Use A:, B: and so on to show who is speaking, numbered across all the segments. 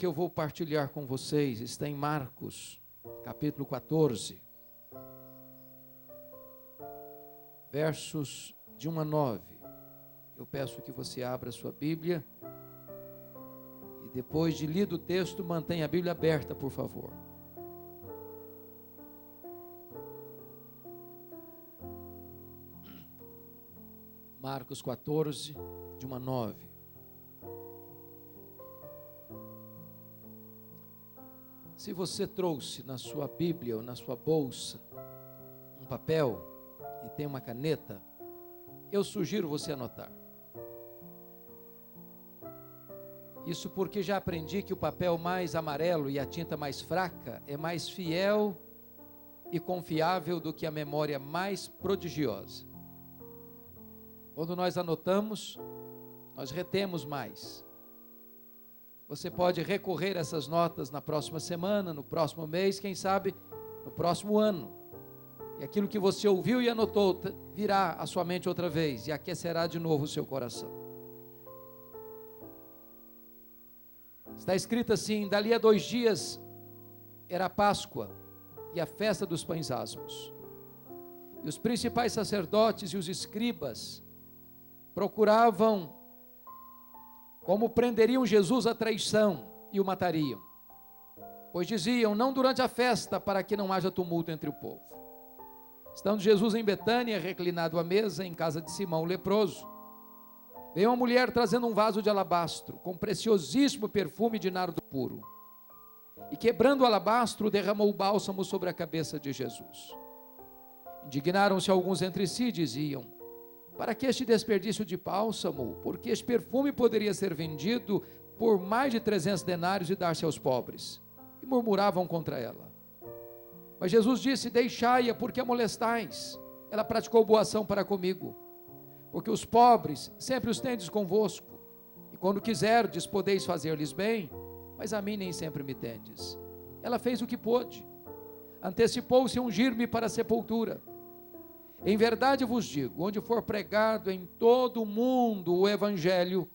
A: que eu vou partilhar com vocês está em Marcos, capítulo 14, versos de 1 a 9. Eu peço que você abra a sua Bíblia e depois de lido o texto, mantenha a Bíblia aberta, por favor. Marcos 14, de 1 a 9. Se você trouxe na sua Bíblia ou na sua bolsa um papel e tem uma caneta, eu sugiro você anotar. Isso porque já aprendi que o papel mais amarelo e a tinta mais fraca é mais fiel e confiável do que a memória mais prodigiosa. Quando nós anotamos, nós retemos mais. Você pode recorrer a essas notas na próxima semana, no próximo mês, quem sabe no próximo ano. E aquilo que você ouviu e anotou virá à sua mente outra vez e aquecerá de novo o seu coração. Está escrito assim: dali a 2 dias era a Páscoa e a festa dos pães asmos. E os principais sacerdotes e os escribas procuravam como prenderiam Jesus à traição e o matariam. Pois diziam: não durante a festa, para que não haja tumulto entre o povo. Estando Jesus em Betânia, reclinado à mesa, em casa de Simão o leproso, veio uma mulher trazendo um vaso de alabastro, com preciosíssimo perfume de nardo puro. E quebrando o alabastro, derramou o bálsamo sobre a cabeça de Jesus. Indignaram-se alguns entre si, diziam: para que este desperdício de bálsamo? Porque este perfume poderia ser vendido por mais de 300 denários e dar-se aos pobres. E murmuravam contra ela. Mas Jesus disse: deixai-a, porque a molestais. Ela praticou boa ação para comigo. Porque os pobres sempre os tendes convosco, e quando quiserdes podeis fazer-lhes bem, mas a mim nem sempre me tendes. Ela fez o que pôde. Antecipou-se a ungir-me para a sepultura. Em verdade vos digo, onde for pregado em todo o mundo o evangelho,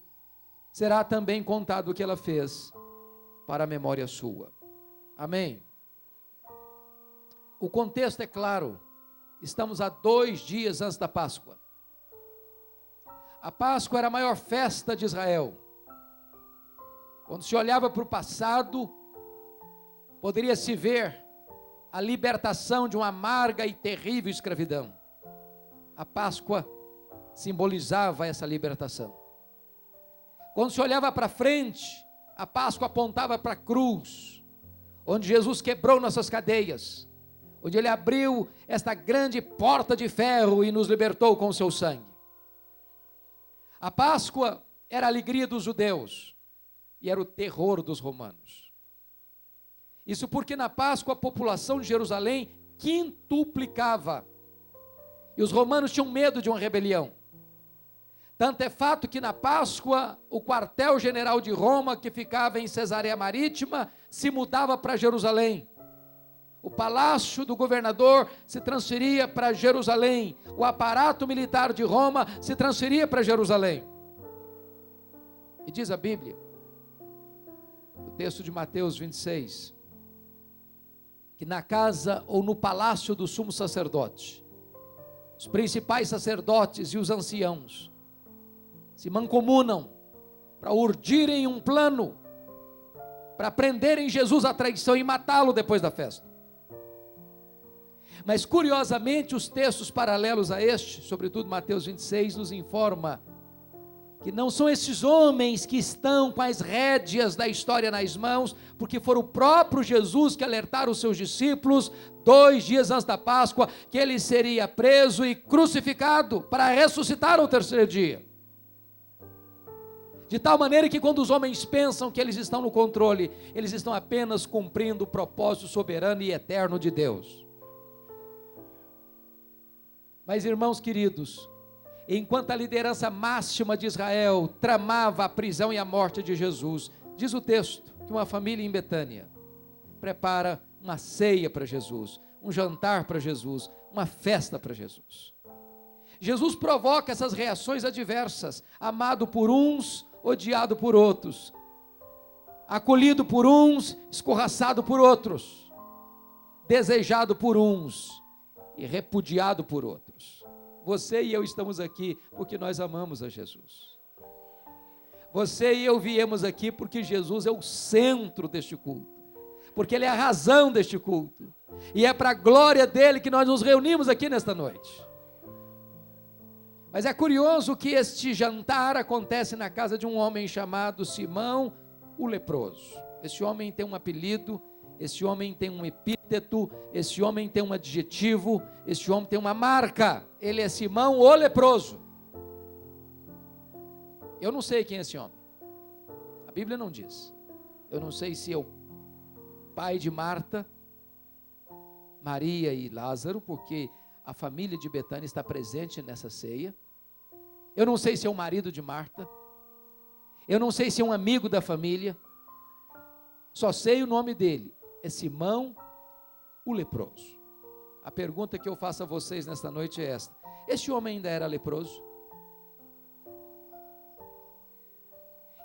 A: será também contado o que ela fez, para a memória sua. Amém? O contexto é claro, estamos a 2 dias antes da Páscoa. A Páscoa era a maior festa de Israel. Quando se olhava para o passado, poderia se ver a libertação de uma amarga e terrível escravidão. A Páscoa simbolizava essa libertação. Quando se olhava para frente, a Páscoa apontava para a cruz, onde Jesus quebrou nossas cadeias, onde Ele abriu esta grande porta de ferro e nos libertou com o seu sangue. A Páscoa era a alegria dos judeus e era o terror dos romanos. Isso porque na Páscoa a população de Jerusalém quintuplicava. E os romanos tinham medo de uma rebelião. Tanto é fato que na Páscoa, o quartel-general de Roma, que ficava em Cesareia Marítima, se mudava para Jerusalém. O palácio do governador se transferia para Jerusalém. O aparato militar de Roma se transferia para Jerusalém. E diz a Bíblia, o texto de Mateus 26, que na casa ou no palácio do sumo sacerdote, os principais sacerdotes e os anciãos se mancomunam para urdirem um plano para prenderem Jesus à traição e matá-lo depois da festa. Mas curiosamente os textos paralelos a este, sobretudo Mateus 26, nos informa que não são esses homens que estão com as rédeas da história nas mãos, porque foi o próprio Jesus que alertaram os seus discípulos 2 dias antes da Páscoa, que ele seria preso e crucificado para ressuscitar ao 3º dia. De tal maneira que quando os homens pensam que eles estão no controle, eles estão apenas cumprindo o propósito soberano e eterno de Deus. Mas irmãos queridos, enquanto a liderança máxima de Israel tramava a prisão e a morte de Jesus, diz o texto que uma família em Betânia prepara uma ceia para Jesus, um jantar para Jesus, uma festa para Jesus. Jesus provoca essas reações adversas, amado por uns, odiado por outros. acolhido por uns, escorraçado por outros, desejado por uns e repudiado por outros. Você e eu estamos aqui porque nós amamos a Jesus. Você e eu viemos aqui porque Jesus é o centro deste culto, porque Ele é a razão deste culto, e é para a glória dEle que nós nos reunimos aqui nesta noite. Mas é curioso que este jantar acontece na casa de um homem chamado Simão, o leproso. Esse homem tem um apelido, esse homem tem um epíteto, esse homem tem um adjetivo, esse homem tem uma marca. Ele é Simão, o leproso. Eu não sei quem é esse homem. A Bíblia não diz. Eu não sei se é o pai de Marta, Maria e Lázaro, porque a família de Betânia está presente nessa ceia. Eu não sei se é o marido de Marta. Eu não sei se é um amigo da família. Só sei o nome dele. É Simão, o leproso. A pergunta que eu faço a vocês nesta noite é esta: este homem ainda era leproso?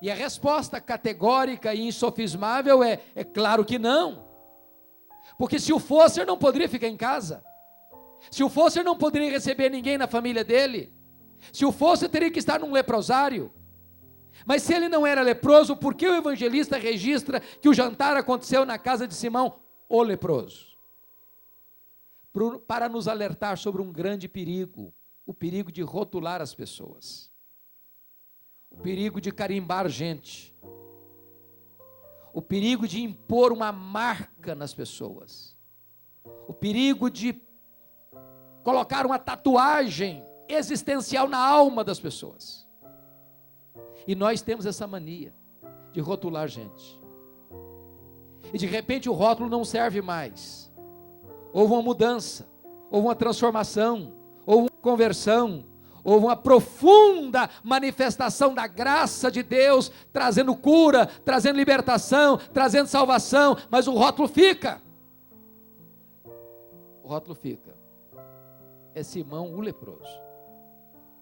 A: E a resposta categórica e insofismável é claro que não. Porque se o fosse, ele não poderia ficar em casa. Se o fosse, ele não poderia receber ninguém na família dele. Se o fosse, teria que estar num leprosário. Mas se ele não era leproso, por que o evangelista registra que o jantar aconteceu na casa de Simão, o leproso? Para nos alertar sobre um grande perigo, o perigo de rotular as pessoas. O perigo de carimbar gente, o perigo de impor uma marca nas pessoas, o perigo de colocar uma tatuagem existencial na alma das pessoas. E nós temos essa mania de rotular gente, e de repente o rótulo não serve mais. Houve uma mudança, houve uma transformação, houve uma conversão, houve uma profunda manifestação da graça de Deus, trazendo cura, trazendo libertação, trazendo salvação, mas o rótulo fica. O rótulo fica. É Simão o leproso,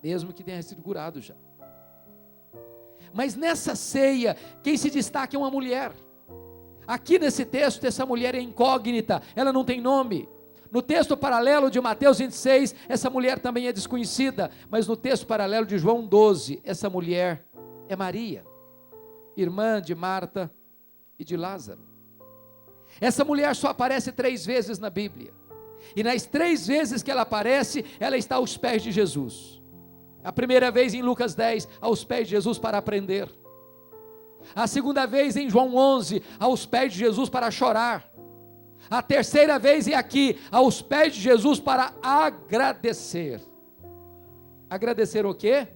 A: mesmo que tenha sido curado já. Mas nessa ceia, quem se destaca é uma mulher. Aqui nesse texto, essa mulher é incógnita, ela não tem nome. No texto paralelo de Mateus 26, essa mulher também é desconhecida, mas no texto paralelo de João 12, essa mulher é Maria, irmã de Marta e de Lázaro. Essa mulher só aparece 3 vezes na Bíblia, e nas 3 vezes que ela aparece, ela está aos pés de Jesus. A primeira vez em Lucas 10, aos pés de Jesus para aprender. A segunda vez em João 11, aos pés de Jesus para chorar. A terceira vez é aqui, aos pés de Jesus para agradecer. Agradecer o quê?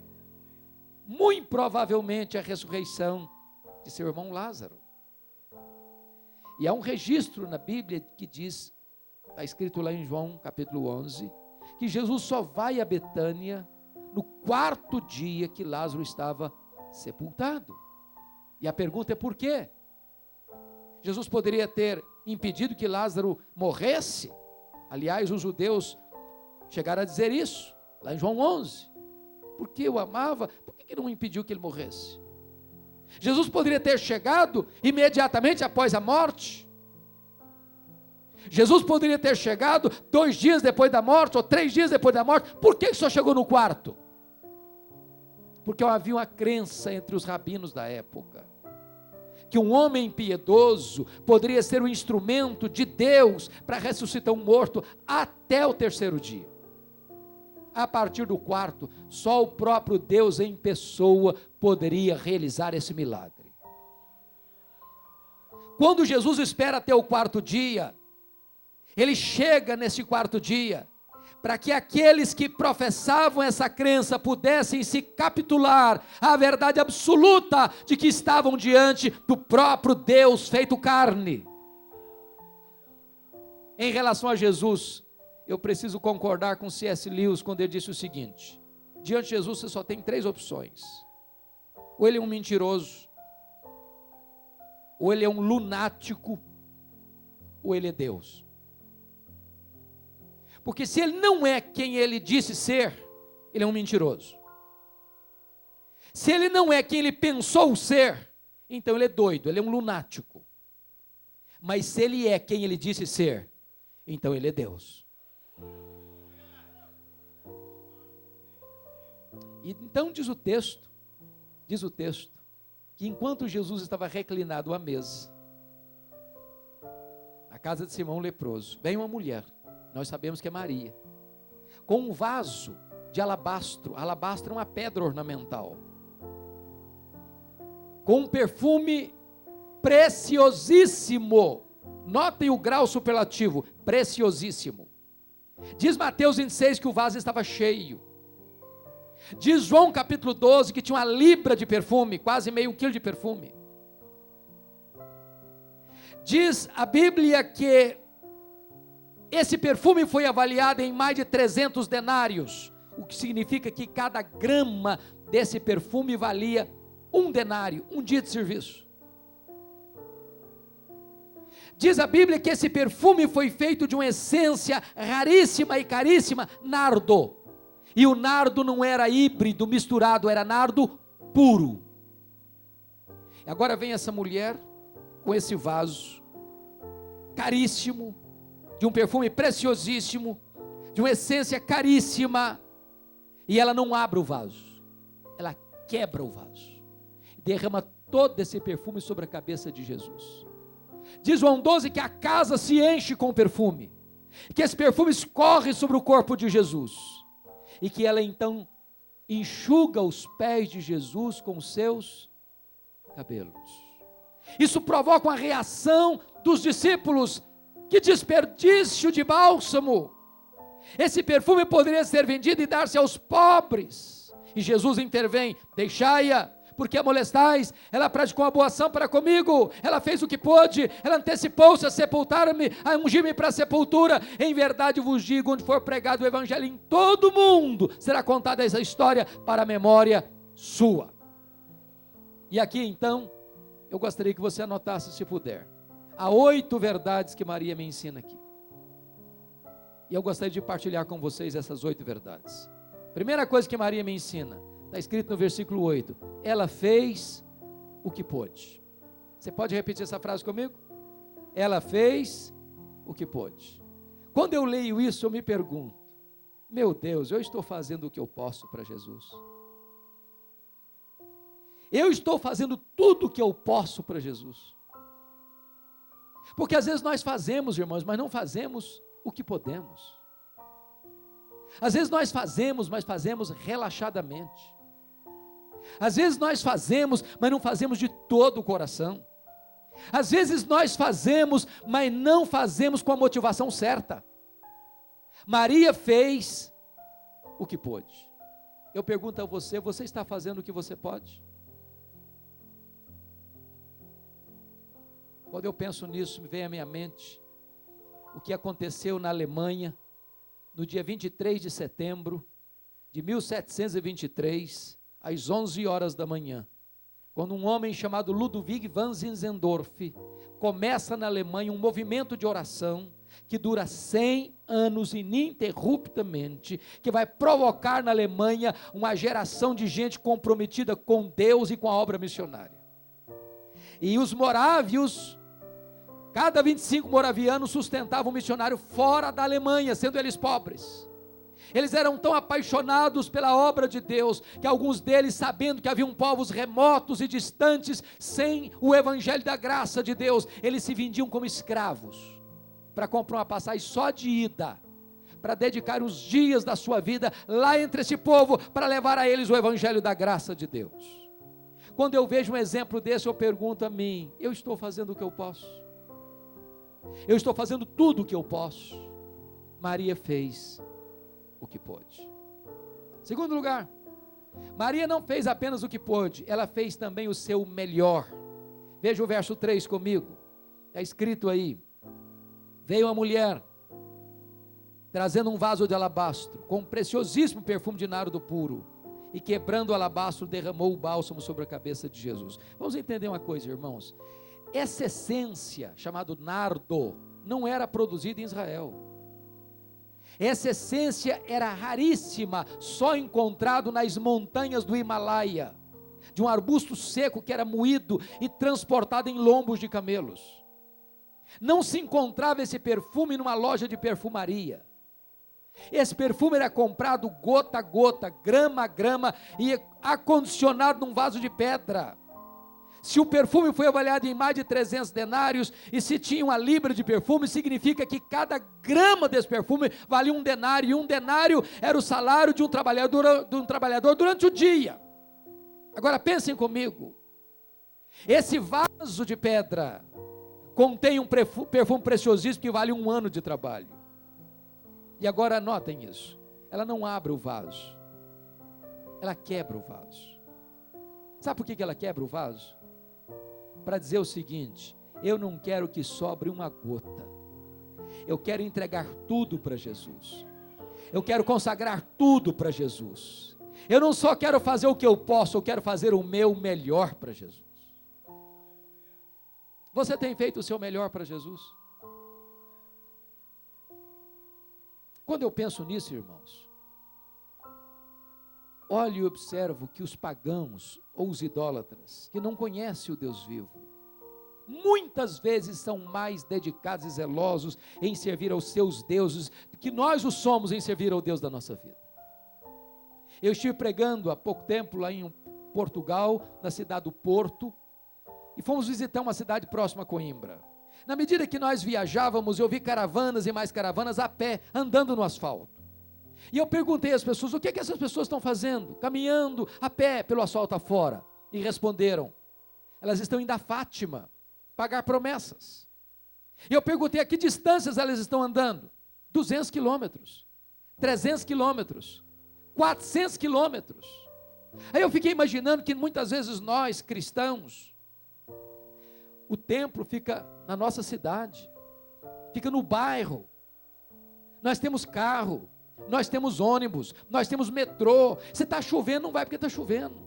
A: Muito provavelmente a ressurreição de seu irmão Lázaro. E há um registro na Bíblia que diz, está escrito lá em João capítulo 11, que Jesus só vai a Betânia no 4º dia que Lázaro estava sepultado. E a pergunta é por quê? Jesus poderia ter impedido que Lázaro morresse. Aliás, os judeus chegaram a dizer isso, lá em João 11. Porque o amava, por que não impediu que ele morresse? Jesus poderia ter chegado imediatamente após a morte. Jesus poderia ter chegado 2 dias depois da morte, ou 3 dias depois da morte. Por que só chegou no 4º? Porque havia uma crença entre os rabinos da época, que um homem piedoso poderia ser o instrumento de Deus para ressuscitar um morto até o 3º dia. A partir do 4º, só o próprio Deus em pessoa poderia realizar esse milagre. Quando Jesus espera até o 4º dia, ele chega nesse 4º dia, para que aqueles que professavam essa crença pudessem se capitular à verdade absoluta de que estavam diante do próprio Deus feito carne. Em relação a Jesus, eu preciso concordar com C.S. Lewis quando ele disse o seguinte: diante de Jesus você só tem 3 opções. Ou ele é um mentiroso, ou ele é um lunático, ou ele é Deus. Porque se ele não é quem ele disse ser, ele é um mentiroso. Se ele não é quem ele pensou ser, então ele é doido, ele é um lunático. Mas se ele é quem ele disse ser, então ele é Deus. E então diz o texto, que enquanto Jesus estava reclinado à mesa, na casa de Simão o leproso, vem uma mulher, nós sabemos que é Maria, com um vaso de alabastro. Alabastro é uma pedra ornamental, com um perfume preciosíssimo. Notem o grau superlativo, preciosíssimo. Diz Mateus 26 que o vaso estava cheio. Diz João capítulo 12 que tinha uma libra de perfume, quase meio quilo de perfume. Diz a Bíblia que esse perfume foi avaliado em mais de 300 denários, o que significa que cada grama desse perfume valia 1 denário, um dia de serviço. Diz a Bíblia que esse perfume foi feito de uma essência raríssima e caríssima, nardo. E o nardo não era híbrido, misturado, era nardo puro. E agora vem essa mulher com esse vaso caríssimo, de um perfume preciosíssimo, de uma essência caríssima, e ela não abre o vaso, ela quebra o vaso, derrama todo esse perfume sobre a cabeça de Jesus. Diz João 12 que a casa se enche com perfume, que esse perfume escorre sobre o corpo de Jesus, e que ela então enxuga os pés de Jesus com os seus cabelos. Isso provoca uma reação dos discípulos: que desperdício de bálsamo, esse perfume poderia ser vendido e dar-se aos pobres. E Jesus intervém: deixai-a, porque a molestais, ela praticou uma boa ação para comigo, ela fez o que pôde, ela antecipou-se a sepultar-me, a ungir-me para a sepultura. Em verdade vos digo, onde for pregado o evangelho em todo o mundo, será contada essa história para a memória sua. E aqui então, eu gostaria que você anotasse, se puder, há 8 verdades que Maria me ensina aqui, e eu gostaria de partilhar com vocês essas 8 verdades. Primeira coisa que Maria me ensina, está escrito no versículo 8, ela fez o que pôde. Você pode repetir essa frase comigo? Ela fez o que pôde. Quando eu leio isso, eu me pergunto: meu Deus, eu estou fazendo o que eu posso para Jesus? Eu estou fazendo tudo o que eu posso para Jesus? Porque às vezes nós fazemos, irmãos, mas não fazemos o que podemos. Às vezes nós fazemos, mas fazemos relaxadamente. Às vezes nós fazemos, mas não fazemos de todo o coração. Às vezes nós fazemos, mas não fazemos com a motivação certa. Maria fez o que pôde. Eu pergunto a você: você está fazendo o que você pode? Quando eu penso nisso, me vem à minha mente o que aconteceu na Alemanha, no dia 23 de setembro de 1723, às 11 horas da manhã, quando um homem chamado Ludwig van Zinzendorf começa na Alemanha um movimento de oração que dura 100 anos ininterruptamente, que vai provocar na Alemanha uma geração de gente comprometida com Deus e com a obra missionária. E os morávios, cada 25 moravianos sustentavam um missionário fora da Alemanha, sendo eles pobres. Eles eram tão apaixonados pela obra de Deus, que alguns deles, sabendo que haviam povos remotos e distantes, sem o evangelho da graça de Deus, eles se vendiam como escravos, para comprar uma passagem só de ida, para dedicar os dias da sua vida lá entre esse povo, para levar a eles o evangelho da graça de Deus. Quando eu vejo um exemplo desse, eu pergunto a mim: eu estou fazendo o que eu posso? Eu estou fazendo tudo o que eu posso? Maria fez o que pôde. Segundo lugar, Maria não fez apenas o que pôde, ela fez também o seu melhor. Veja o verso 3 comigo, está escrito aí: veio uma mulher, trazendo um vaso de alabastro, com um preciosíssimo perfume de nardo puro, e quebrando o alabastro, derramou o bálsamo sobre a cabeça de Jesus. Vamos entender uma coisa, irmãos: essa essência, chamada nardo, não era produzida em Israel. Essa essência era raríssima, só encontrado nas montanhas do Himalaia, de um arbusto seco que era moído e transportado em lombos de camelos. Não se encontrava esse perfume numa loja de perfumaria. Esse perfume era comprado gota a gota, grama a grama e acondicionado num vaso de pedra. Se o perfume foi avaliado em mais de 300 denários e se tinha uma libra de perfume, significa que cada grama desse perfume valia um denário, e um denário era o salário de um trabalhador durante o dia. Agora pensem comigo, esse vaso de pedra contém um perfume preciosíssimo que vale um ano de trabalho. E agora anotem isso, ela não abre o vaso, ela quebra o vaso. Sabe por que ela quebra o vaso? Para dizer o seguinte: eu não quero que sobre uma gota, eu quero entregar tudo para Jesus, eu quero consagrar tudo para Jesus, eu não só quero fazer o que eu posso, eu quero fazer o meu melhor para Jesus. Você tem feito o seu melhor para Jesus? Quando eu penso nisso, irmãos, olho e observo que os pagãos ou os idólatras, que não conhecem o Deus vivo, muitas vezes são mais dedicados e zelosos em servir aos seus deuses do que nós o somos em servir ao Deus da nossa vida. Eu estive pregando há pouco tempo lá em Portugal, na cidade do Porto, e fomos visitar uma cidade próxima a Coimbra. Na medida que nós viajávamos, eu vi caravanas e mais caravanas a pé, andando no asfalto. E eu perguntei às pessoas, o que é que essas pessoas estão fazendo? Caminhando a pé pelo asfalto afora. E responderam, elas estão indo a Fátima, pagar promessas. E eu perguntei a que distâncias elas estão andando? 200 quilômetros, 300 quilômetros, 400 quilômetros. Aí eu fiquei imaginando que muitas vezes nós, cristãos, o templo fica na nossa cidade, fica no bairro, nós temos carro, nós temos ônibus, nós temos metrô. Se está chovendo, não vai porque está chovendo.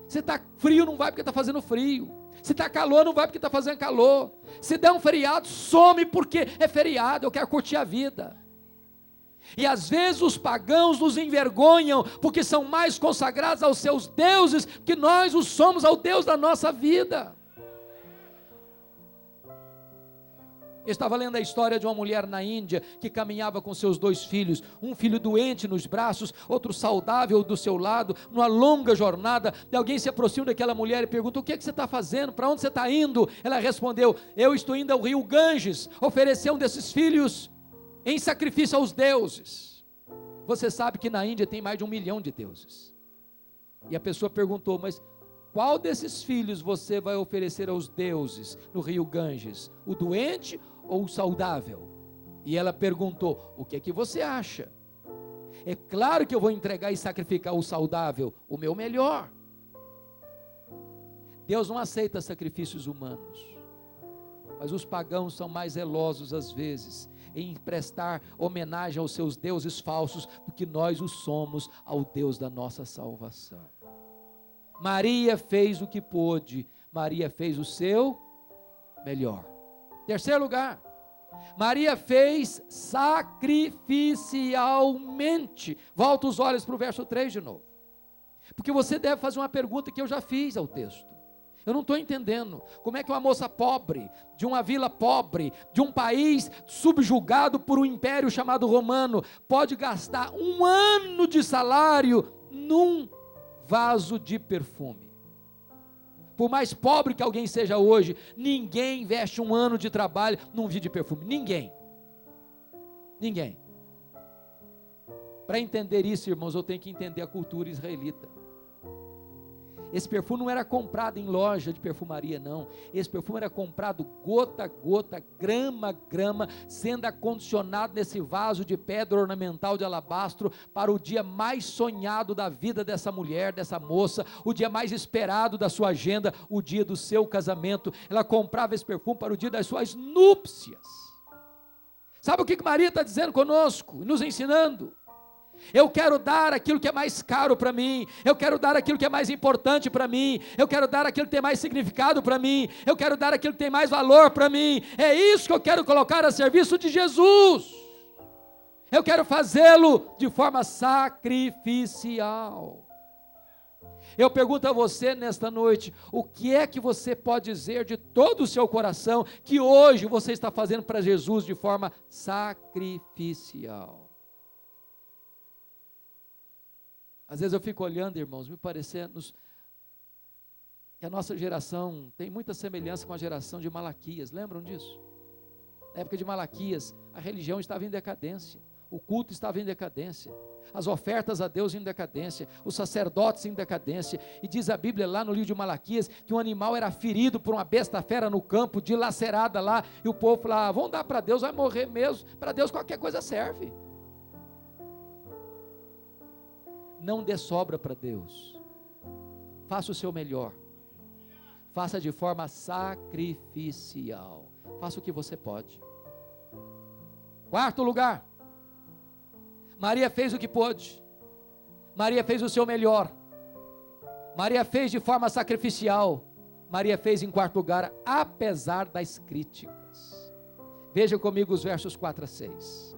A: Se está frio, não vai porque está fazendo frio. Se está calor, não vai porque está fazendo calor. Se der um feriado, some porque é feriado, eu quero curtir a vida. E às vezes os pagãos nos envergonham, porque são mais consagrados aos seus deuses, que nós os somos ao Deus da nossa vida. Eu estava lendo a história de uma mulher na Índia, que caminhava com seus 2 filhos, um filho doente nos braços, outro saudável do seu lado, numa longa jornada, e alguém se aproxima daquela mulher e pergunta, o que é que você está fazendo, para onde você está indo? Ela respondeu, eu estou indo ao rio Ganges, oferecer um desses filhos em sacrifício aos deuses. Você sabe que na Índia tem mais de 1 milhão de deuses, e a pessoa perguntou, mas qual desses filhos você vai oferecer aos deuses no rio Ganges, o doente ou o saudável? E ela perguntou, o que é que você acha? É claro que eu vou entregar e sacrificar o saudável, o meu melhor. Deus não aceita sacrifícios humanos, mas os pagãos são mais zelosos às vezes em prestar homenagem aos seus deuses falsos do que nós o somos ao Deus da nossa salvação. Maria fez o que pôde, Maria fez o seu melhor. Terceiro lugar, Maria fez sacrificialmente. Volta os olhos para o verso 3 de novo, porque você deve fazer uma pergunta que eu já fiz ao texto. Eu não estou entendendo, como é que uma moça pobre, de uma vila pobre, de um país subjugado por um império chamado romano, pode gastar 1 ano de salário num vaso de perfume. Por mais pobre que alguém seja hoje, ninguém investe 1 ano de trabalho num vidro de perfume, ninguém. Para entender isso, irmãos, eu tenho que entender a cultura israelita. Esse perfume não era comprado em loja de perfumaria, não. Esse perfume era comprado gota a gota, grama a grama, sendo acondicionado nesse vaso de pedra ornamental de alabastro, para o dia mais sonhado da vida dessa mulher, dessa moça, o dia mais esperado da sua agenda, o dia do seu casamento. Ela comprava esse perfume para o dia das suas núpcias. Sabe o que Maria está dizendo conosco, nos ensinando? Eu quero dar aquilo que é mais caro para mim, eu quero dar aquilo que é mais importante para mim, eu quero dar aquilo que tem mais significado para mim, eu quero dar aquilo que tem mais valor para mim. É isso que eu quero colocar a serviço de Jesus. Eu quero fazê-lo de forma sacrificial. Eu pergunto a você nesta noite, o que é que você pode dizer de todo o seu coração, que hoje você está fazendo para Jesus de forma sacrificial? Às vezes eu fico olhando, irmãos, me parecendo que a nossa geração tem muita semelhança com a geração de Malaquias, lembram disso? Na época de Malaquias, a religião estava em decadência, o culto estava em decadência, as ofertas a Deus em decadência, os sacerdotes em decadência, e diz a Bíblia lá no livro de Malaquias, que um animal era ferido por uma besta fera no campo, dilacerada lá, e o povo falava, vamos dar para Deus, vai morrer mesmo, para Deus qualquer coisa serve. Não dê sobra para Deus, faça o seu melhor, faça de forma sacrificial, faça o que você pode. Quarto lugar, Maria fez o que pôde, Maria fez o seu melhor, Maria fez de forma sacrificial, Maria fez em quarto lugar, apesar das críticas. Veja comigo os versos 4 a 6.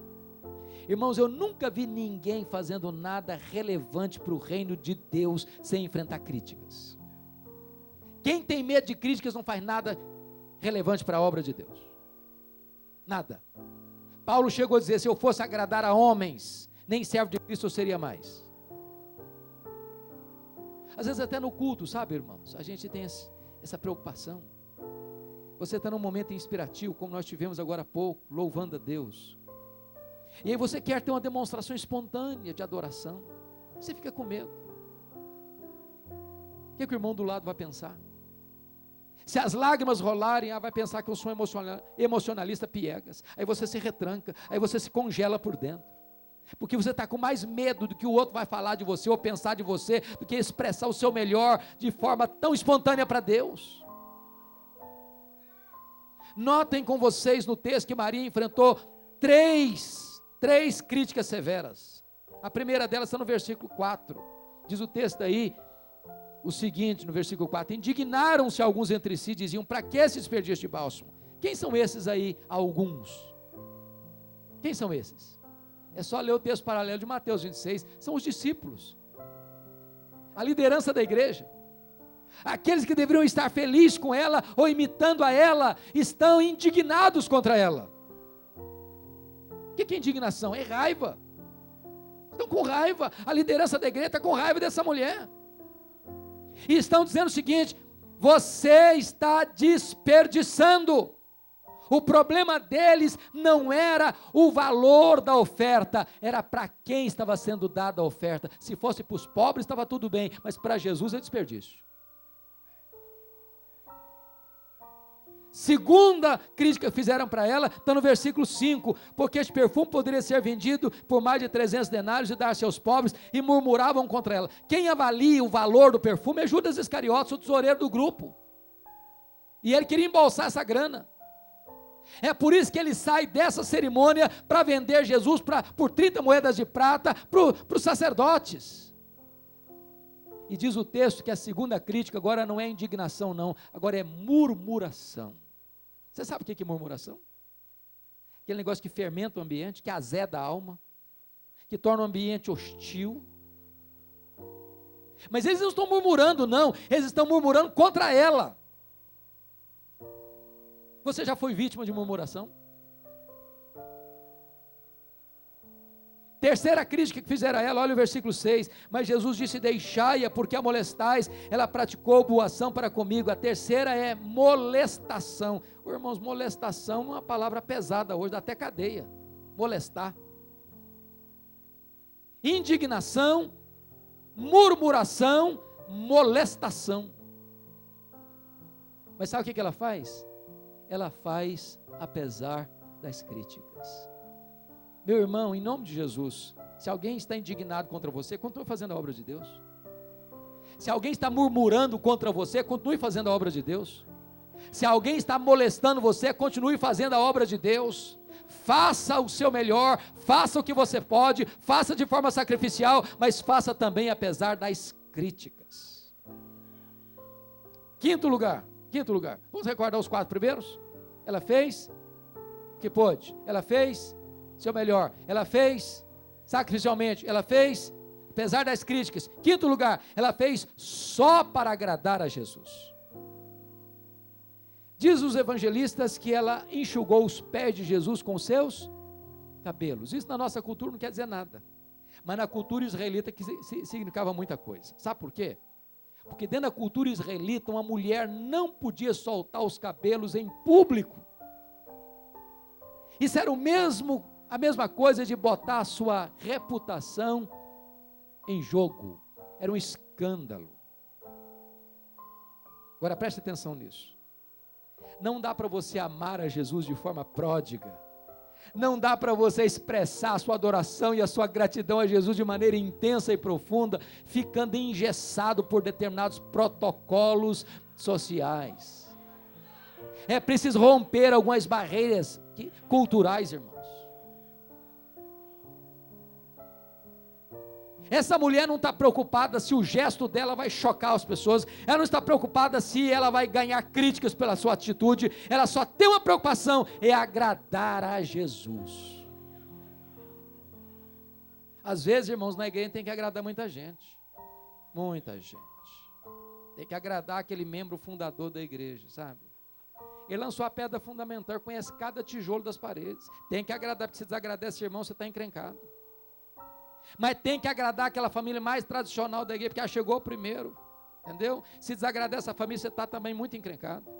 A: Irmãos, eu nunca vi ninguém fazendo nada relevante para o reino de Deus sem enfrentar críticas. Quem tem medo de críticas não faz nada relevante para a obra de Deus. Nada. Paulo chegou a dizer, se eu fosse agradar a homens, nem servo de Cristo eu seria mais. Às vezes até no culto, sabe, irmãos, a gente tem essa preocupação. Você está num momento inspirativo, como nós tivemos agora há pouco, louvando a Deus. E aí você quer ter uma demonstração espontânea de adoração, você fica com medo. O que o irmão do lado vai pensar? Se as lágrimas rolarem, vai pensar que eu sou emocionalista piegas. Aí você se retranca, aí você se congela por dentro. Porque você está com mais medo do que o outro vai falar de você, ou pensar de você, do que expressar o seu melhor de forma tão espontânea para Deus. Notem com vocês no texto que Maria enfrentou três críticas severas. A primeira delas está no versículo 4, diz o texto aí, o seguinte, no versículo 4, indignaram-se alguns entre si, diziam, para que esse desperdício de bálsamo? Quem são esses aí, alguns? Quem são esses? É só ler o texto paralelo de Mateus 26, são os discípulos, a liderança da igreja, aqueles que deveriam estar felizes com ela, ou imitando a ela, estão indignados contra ela. O que é indignação? É raiva. Estão com raiva, a liderança da igreja está com raiva dessa mulher, e estão dizendo o seguinte, você está desperdiçando. O problema deles não era o valor da oferta, era para quem estava sendo dada a oferta. Se fosse para os pobres estava tudo bem, mas para Jesus é desperdício. Segunda crítica que fizeram para ela, está no versículo 5, porque este perfume poderia ser vendido por mais de 300 denários e dar-se aos pobres, e murmuravam contra ela. Quem avalia o valor do perfume é Judas Iscariotes, o tesoureiro do grupo, e ele queria embolsar essa grana. É por isso que ele sai dessa cerimônia para vender Jesus por 30 moedas de prata para os sacerdotes. E diz o texto que a segunda crítica agora não é indignação não, agora é murmuração. Você sabe o que é murmuração? Aquele negócio que fermenta o ambiente, que azeda a alma, que torna o ambiente hostil. Mas eles não estão murmurando não, eles estão murmurando contra ela. Você já foi vítima de murmuração? Terceira crítica que fizeram a ela, olha o versículo 6, mas Jesus disse, deixai-a, porque a molestais, ela praticou boa ação para comigo. A terceira é molestação. Irmãos, molestação é uma palavra pesada hoje, dá até cadeia, molestar. Indignação, murmuração, molestação. Mas sabe o que ela faz? Ela faz apesar das críticas. Meu irmão, em nome de Jesus, se alguém está indignado contra você, continue fazendo a obra de Deus. Se alguém está murmurando contra você, continue fazendo a obra de Deus. Se alguém está molestando você, continue fazendo a obra de Deus. Faça o seu melhor, faça o que você pode, faça de forma sacrificial, mas faça também apesar das críticas. Quinto lugar, vamos recordar os 4 primeiros? Ela fez o que pôde, ela fez seu melhor, ela fez sacrificialmente, ela fez apesar das críticas. Quinto lugar, ela fez só para agradar a Jesus. Diz os evangelistas que ela enxugou os pés de Jesus com seus cabelos. Isso na nossa cultura não quer dizer nada, mas na cultura israelita que significava muita coisa. Sabe por quê? Porque dentro da cultura israelita, uma mulher não podia soltar os cabelos em público. Isso era a mesma coisa de botar a sua reputação em jogo. Era um escândalo. Agora preste atenção nisso. Não dá para você amar a Jesus de forma pródiga. Não dá para você expressar a sua adoração e a sua gratidão a Jesus de maneira intensa e profunda, ficando engessado por determinados protocolos sociais. É preciso romper algumas barreiras culturais, irmãos. Essa mulher não está preocupada se o gesto dela vai chocar as pessoas, ela não está preocupada se ela vai ganhar críticas pela sua atitude, ela só tem uma preocupação, é agradar a Jesus. Às vezes, irmãos, na igreja tem que agradar muita gente, tem que agradar aquele membro fundador da igreja, sabe? Ele lançou a pedra fundamental, conhece cada tijolo das paredes, tem que agradar, porque se desagradece, irmão, você está encrencado. Mas tem que agradar aquela família mais tradicional da igreja, porque ela chegou primeiro, entendeu? Se desagradar essa família, você está também muito encrencado.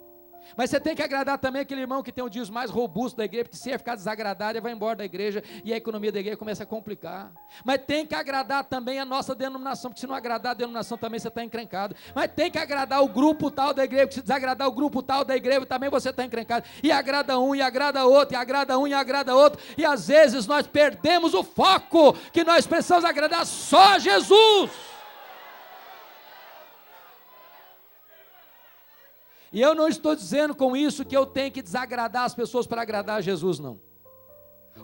A: Mas você tem que agradar também aquele irmão que tem o dízimo mais robusto da igreja, porque se ele ficar desagradado, ele vai embora da igreja, e a economia da igreja começa a complicar. Mas tem que agradar também a nossa denominação, porque se não agradar a denominação também você está encrencado. Mas tem que agradar o grupo tal da igreja, porque se desagradar o grupo tal da igreja, também você está encrencado. E agrada um, e agrada outro, e agrada um, e agrada outro, e às vezes nós perdemos o foco, que nós precisamos agradar só a Jesus. E eu não estou dizendo com isso que eu tenho que desagradar as pessoas para agradar a Jesus, não.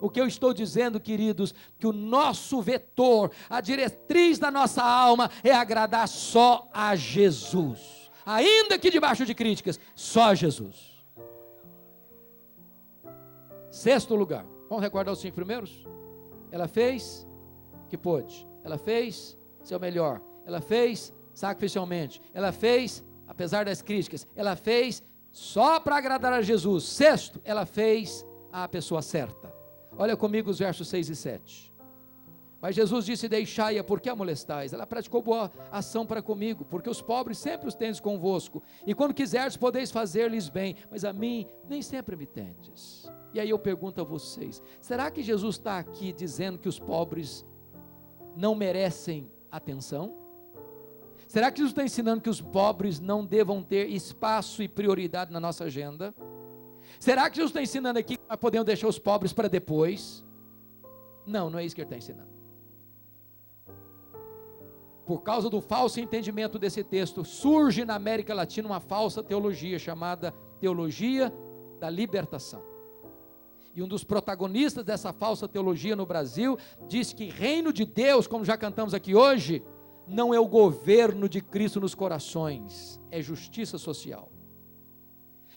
A: O que eu estou dizendo, queridos, que o nosso vetor, a diretriz da nossa alma é agradar só a Jesus. Ainda que debaixo de críticas, só a Jesus. Sexto lugar, vamos recordar os 5 primeiros? Ela fez o que pôde, ela fez seu melhor, ela fez sacrificialmente, ela fez apesar das críticas, ela fez só para agradar a Jesus. Sexto, ela fez a pessoa certa. Olha comigo os versos 6 e 7. Mas Jesus disse: deixai-a, porque a molestais? Ela praticou boa ação para comigo, porque os pobres sempre os tendes convosco, e quando quiserdes podeis fazer-lhes bem, mas a mim nem sempre me tendes. E aí eu pergunto a vocês, será que Jesus está aqui dizendo que os pobres não merecem atenção? Será que Jesus está ensinando que os pobres não devam ter espaço e prioridade na nossa agenda? Será que Jesus está ensinando aqui que nós podemos deixar os pobres para depois? Não, não é isso que ele está ensinando. Por causa do falso entendimento desse texto, surge na América Latina uma falsa teologia, chamada teologia da libertação. E um dos protagonistas dessa falsa teologia no Brasil, diz que reino de Deus, como já cantamos aqui hoje, não é o governo de Cristo nos corações, é justiça social.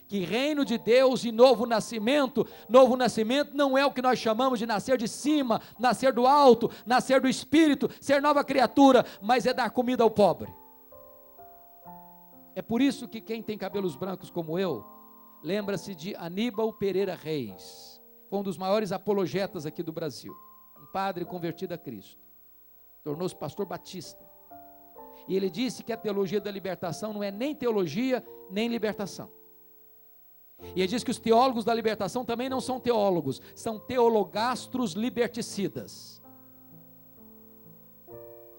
A: Que reino de Deus e novo nascimento não é o que nós chamamos de nascer de cima, nascer do alto, nascer do Espírito, ser nova criatura, mas é dar comida ao pobre. É por isso que quem tem cabelos brancos como eu, lembra-se de Aníbal Pereira Reis, foi um dos maiores apologetas aqui do Brasil, um padre convertido a Cristo, tornou-se pastor batista. E ele disse que a teologia da libertação não é nem teologia, nem libertação. E ele diz que os teólogos da libertação também não são teólogos, são teologastros liberticidas.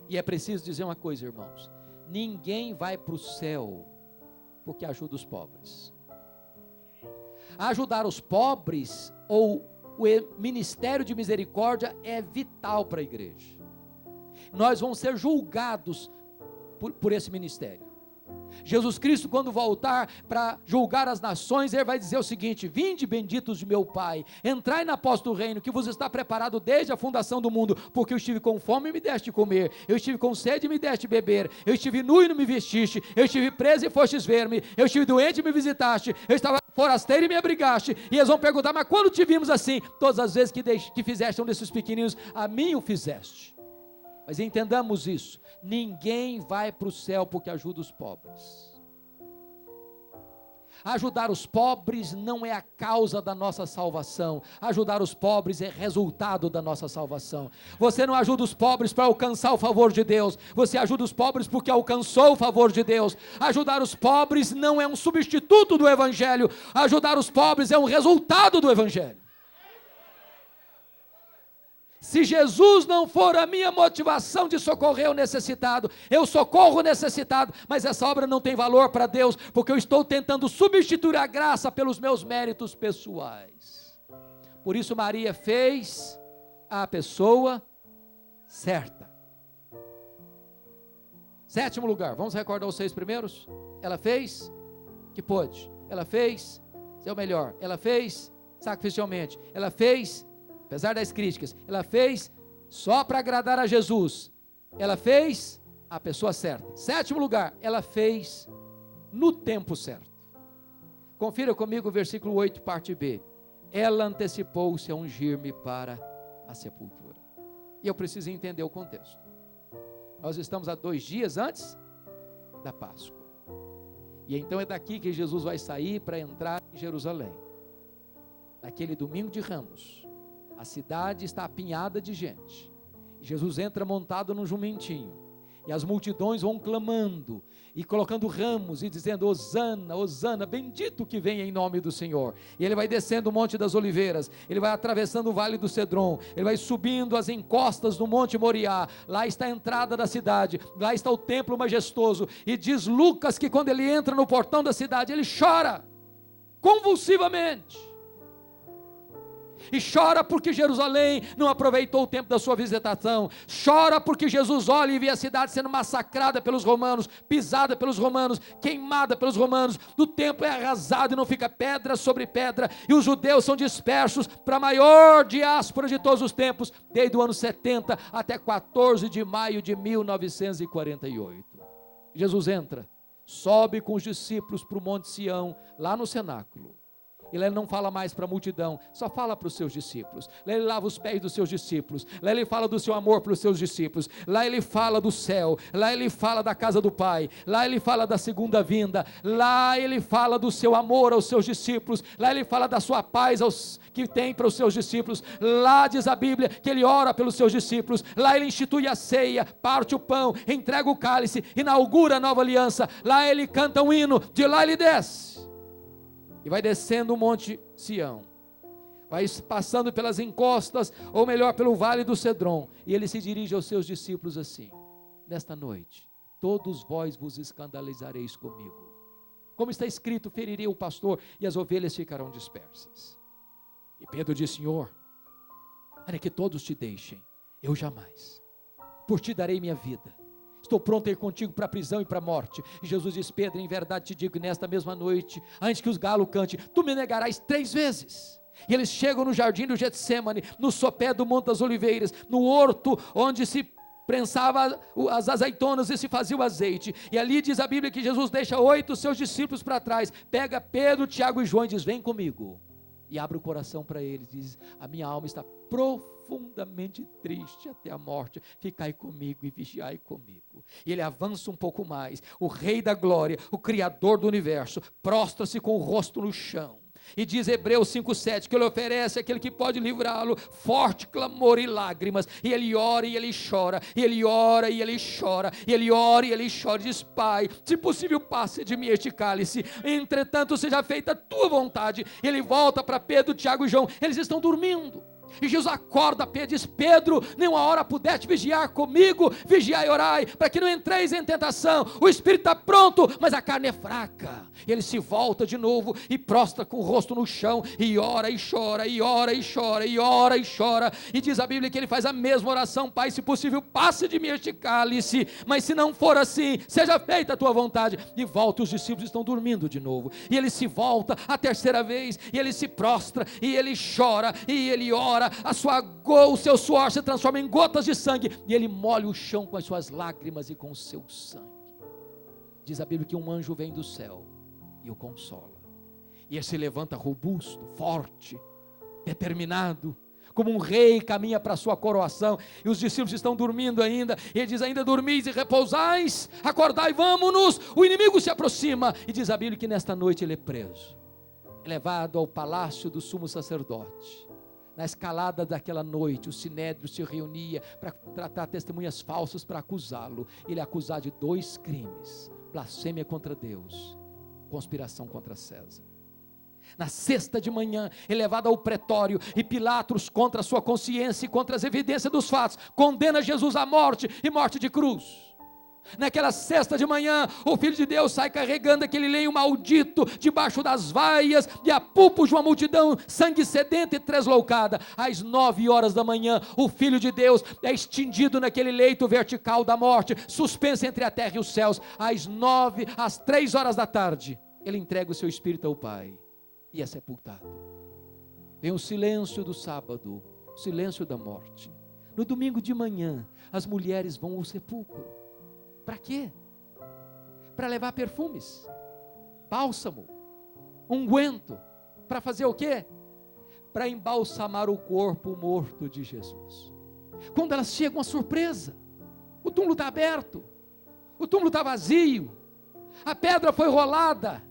A: E é preciso dizer uma coisa, irmãos, ninguém vai para o céu porque ajuda os pobres. Ajudar os pobres, ou o ministério de misericórdia, é vital para a igreja. Nós vamos ser julgados por esse ministério. Jesus Cristo, quando voltar para julgar as nações, ele vai dizer o seguinte: vinde benditos de meu Pai, entrai na posse do reino, que vos está preparado desde a fundação do mundo, porque eu estive com fome e me deste comer, eu estive com sede e me deste beber, eu estive nu e não me vestiste, eu estive preso e fostes ver-me, eu estive doente e me visitaste, eu estava forasteiro e me abrigaste. E eles vão perguntar: mas quando te vimos assim? Todas as vezes que fizeste um desses pequeninos, a mim o fizeste. Mas entendamos isso, ninguém vai para o céu porque ajuda os pobres. Ajudar os pobres não é a causa da nossa salvação, ajudar os pobres é resultado da nossa salvação. Você não ajuda os pobres para alcançar o favor de Deus, você ajuda os pobres porque alcançou o favor de Deus. Ajudar os pobres não é um substituto do Evangelho, ajudar os pobres é um resultado do Evangelho. Se Jesus não for a minha motivação de socorrer o necessitado, eu socorro o necessitado, mas essa obra não tem valor para Deus, porque eu estou tentando substituir a graça pelos meus méritos pessoais. Por isso Maria fez a pessoa certa. Sétimo lugar, vamos recordar os 6 primeiros? Ela fez que pôde, ela fez seu melhor, ela fez sacrificialmente, ela fez, apesar das críticas, ela fez só para agradar a Jesus, ela fez a pessoa certa. Sétimo lugar, ela fez no tempo certo. Confira comigo o versículo 8, parte B. Ela antecipou-se a ungir-me para a sepultura. E eu preciso entender o contexto. Nós estamos a 2 dias antes da Páscoa. E então é daqui que Jesus vai sair para entrar em Jerusalém. Naquele domingo de Ramos. A cidade está apinhada de gente. Jesus entra montado num jumentinho. E as multidões vão clamando e colocando ramos e dizendo: Hosana, Hosana, bendito que vem em nome do Senhor. E ele vai descendo o Monte das Oliveiras, ele vai atravessando o Vale do Cedron, ele vai subindo as encostas do Monte Moriá. Lá está a entrada da cidade, lá está o templo majestoso. E diz Lucas que quando ele entra no portão da cidade, ele chora convulsivamente. E chora porque Jerusalém não aproveitou o tempo da sua visitação. Chora porque Jesus olha e vê a cidade sendo massacrada pelos romanos, pisada pelos romanos, queimada pelos romanos. O templo é arrasado e não fica pedra sobre pedra. E os judeus são dispersos para a maior diáspora de todos os tempos, desde o ano 70 até 14 de maio de 1948. Jesus entra, sobe com os discípulos para o Monte Sião, lá no cenáculo. Ele não fala mais para a multidão, só fala para os seus discípulos. Lá ele lava os pés dos seus discípulos. Lá ele fala do seu amor para os seus discípulos. Lá ele fala do céu. Lá ele fala da casa do Pai. Lá ele fala da segunda vinda. Lá ele fala do seu amor aos seus discípulos. Lá ele fala da sua paz que tem para os seus discípulos. Lá diz a Bíblia que ele ora pelos seus discípulos. Lá ele institui a ceia, parte o pão, entrega o cálice, inaugura a nova aliança. Lá ele canta um hino, de lá ele desce. E vai descendo o Monte Sião, vai passando pelas encostas, ou melhor, pelo Vale do Cedron, e ele se dirige aos seus discípulos assim: nesta noite, todos vós vos escandalizareis comigo. Como está escrito, ferirei o pastor e as ovelhas ficarão dispersas. E Pedro disse: Senhor, para que todos te deixem, eu jamais, por ti darei minha vida. Estou pronto a ir contigo para a prisão e para a morte. E Jesus diz: Pedro, em verdade te digo, nesta mesma noite, antes que os galos cantem, tu me negarás 3 vezes. E eles chegam no jardim do Getsemane, no sopé do Monte das Oliveiras, no horto onde se prensava as azeitonas e se fazia o azeite. E ali diz a Bíblia que Jesus deixa 8 seus discípulos para trás, pega Pedro, Tiago e João e diz: vem comigo. E abre o coração para eles, diz: a minha alma está profundamente triste até a morte, ficai comigo e vigiai comigo. E ele avança um pouco mais, o Rei da Glória, o Criador do Universo, prostra-se com o rosto no chão, e diz Hebreus 5,7, que ele oferece aquele que pode livrá-lo, forte clamor e lágrimas, e ele ora e ele chora, e ele ora e ele chora, e ele ora e ele chora, e diz: Pai, se possível passe de mim este cálice, entretanto seja feita a tua vontade. E ele volta para Pedro, Tiago e João, eles estão dormindo. E Jesus acorda Pedro e diz: Pedro, nenhuma hora pudeste vigiar comigo, vigiai e orai, para que não entreis em tentação. O espírito está pronto, mas a carne é fraca. E ele se volta de novo e prostra com o rosto no chão, e ora e chora, e ora e chora, e ora e chora. E diz a Bíblia que ele faz a mesma oração: Pai, se possível passe de mim este cálice, mas se não for assim, seja feita a tua vontade. E volta, os discípulos estão dormindo de novo, e ele se volta a terceira vez, e ele se prostra, e ele chora, e ele ora. O seu suor se transforma em gotas de sangue, e ele molha o chão com as suas lágrimas e com o seu sangue. Diz a Bíblia que um anjo vem do céu e o consola, e ele se levanta robusto, forte, determinado, como um rei caminha para a sua coroação, e os discípulos estão dormindo ainda, e ele diz: ainda dormis e repousais, acordai, vamos-nos, o inimigo se aproxima, e diz a Bíblia que nesta noite ele é preso, levado ao palácio do sumo sacerdote. Na escalada daquela noite, o sinédrio se reunia para tratar testemunhas falsas para acusá-lo. Ele é acusado de 2 crimes: blasfêmia contra Deus, conspiração contra César. Na sexta de manhã, é levado ao pretório, e Pilatos, contra a sua consciência e contra as evidências dos fatos, condena Jesus à morte, e morte de cruz. Naquela sexta de manhã, o Filho de Deus sai carregando aquele lenho maldito debaixo das vaias e apupos de uma multidão sangue sedenta e tresloucada. Às 9 horas da manhã, o Filho de Deus é extendido naquele leito vertical da morte, suspenso entre a terra e os céus. Às 3 horas da tarde, ele entrega o seu espírito ao Pai e é sepultado. Vem o silêncio do sábado, o silêncio da morte. No domingo de manhã, as mulheres vão ao sepulcro. Para quê? Para levar perfumes, bálsamo, unguento. Para fazer o quê? Para embalsamar o corpo morto de Jesus. Quando elas chegam, a surpresa: o túmulo está aberto, o túmulo está vazio, a pedra foi rolada,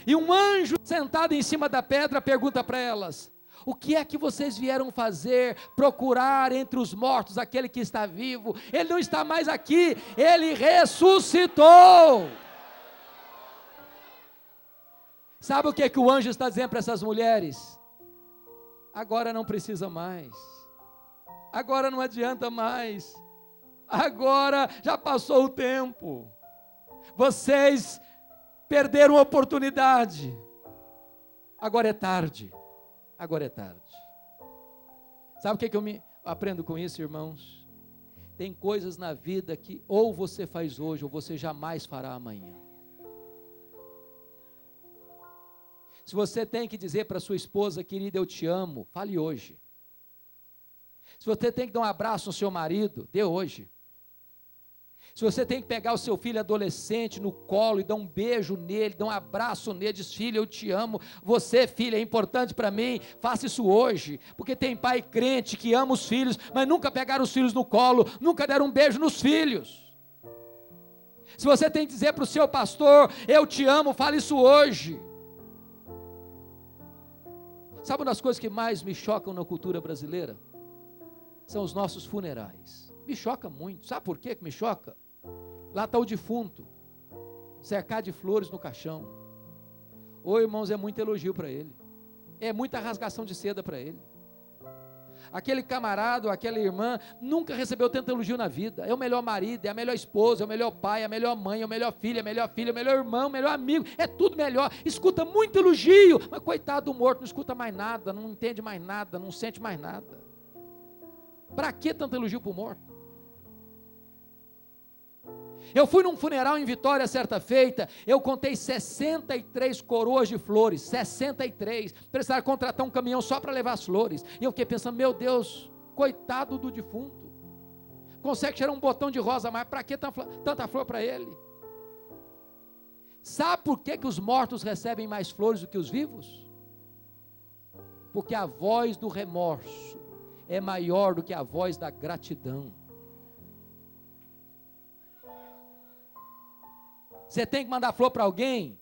A: e um anjo sentado em cima da pedra pergunta para elas: o que é que vocês vieram fazer? Procurar entre os mortos aquele que está vivo. Ele não está mais aqui, ele ressuscitou. Sabe o que é que o anjo está dizendo para essas mulheres? Agora não precisa mais, agora não adianta mais, agora já passou o tempo, vocês perderam a oportunidade, agora é tarde. Agora é tarde. Sabe o que eu aprendo com isso, irmãos? Tem coisas na vida que ou você faz hoje, ou você jamais fará amanhã. Se você tem que dizer para sua esposa: querida, eu te amo, fale hoje. Se você tem que dar um abraço no seu marido, dê hoje. Se você tem que pegar o seu filho adolescente no colo e dar um beijo nele, dar um abraço nele, diz: filho, eu te amo, você, filha, é importante para mim, faça isso hoje. Porque tem pai crente que ama os filhos, mas nunca pegaram os filhos no colo, nunca deram um beijo nos filhos. Se você tem que dizer para o seu pastor: eu te amo, fale isso hoje. Sabe uma das coisas que mais me chocam na cultura brasileira? São os nossos funerais. Me choca muito. Sabe por que me choca? Lá está o defunto, cercado de flores no caixão. Ô irmãos, é muito elogio para ele, é muita rasgação de seda para ele. Aquele camarada, aquela irmã, nunca recebeu tanto elogio na vida. É o melhor marido, é a melhor esposa, é o melhor pai, é a melhor mãe, é o melhor filho, é a melhor filha, é o melhor irmão, é o melhor amigo, é tudo melhor. Escuta muito elogio, mas coitado do morto, não escuta mais nada, não entende mais nada, não sente mais nada. Para que tanto elogio para o morto? Eu fui num funeral em Vitória certa feita, eu contei 63 coroas de flores, 63, precisaram contratar um caminhão só para levar as flores, e eu fiquei pensando: meu Deus, coitado do defunto, consegue tirar um botão de rosa, mas para que tanta flor para ele? Sabe por que os mortos recebem mais flores do que os vivos? Porque a voz do remorso é maior do que a voz da gratidão. Você tem que mandar flor para alguém,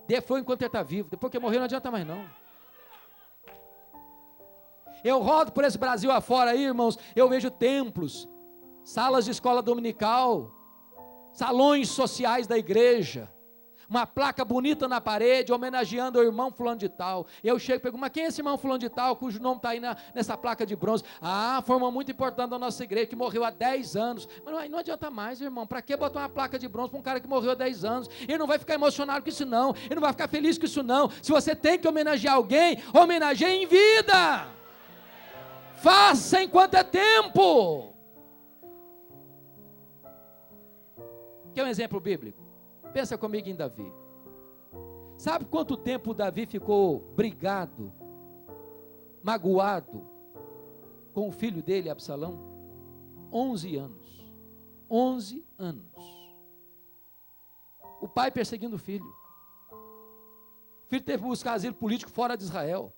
A: dê flor enquanto ele está vivo, depois que morreu não adianta mais não. Eu rodo por esse Brasil afora aí, irmãos, eu vejo templos, salas de escola dominical, salões sociais da igreja, uma placa bonita na parede, homenageando o irmão fulano de tal. Eu chego e pergunto: mas quem é esse irmão fulano de tal, cujo nome está aí nessa placa de bronze? Foi uma muito importante da nossa igreja, que morreu há 10 anos. Mas não adianta mais, irmão, para que botar uma placa de bronze para um cara que morreu há 10 anos? Ele não vai ficar emocionado com isso não, ele não vai ficar feliz com isso não. Se você tem que homenagear alguém, homenageie em vida, faça enquanto é tempo. Quer um exemplo bíblico? Pensa comigo em Davi. Sabe quanto tempo Davi ficou brigado, magoado com o filho dele, Absalão? 11 anos. 11 anos. O pai perseguindo o filho. O filho teve que buscar asilo político fora de Israel.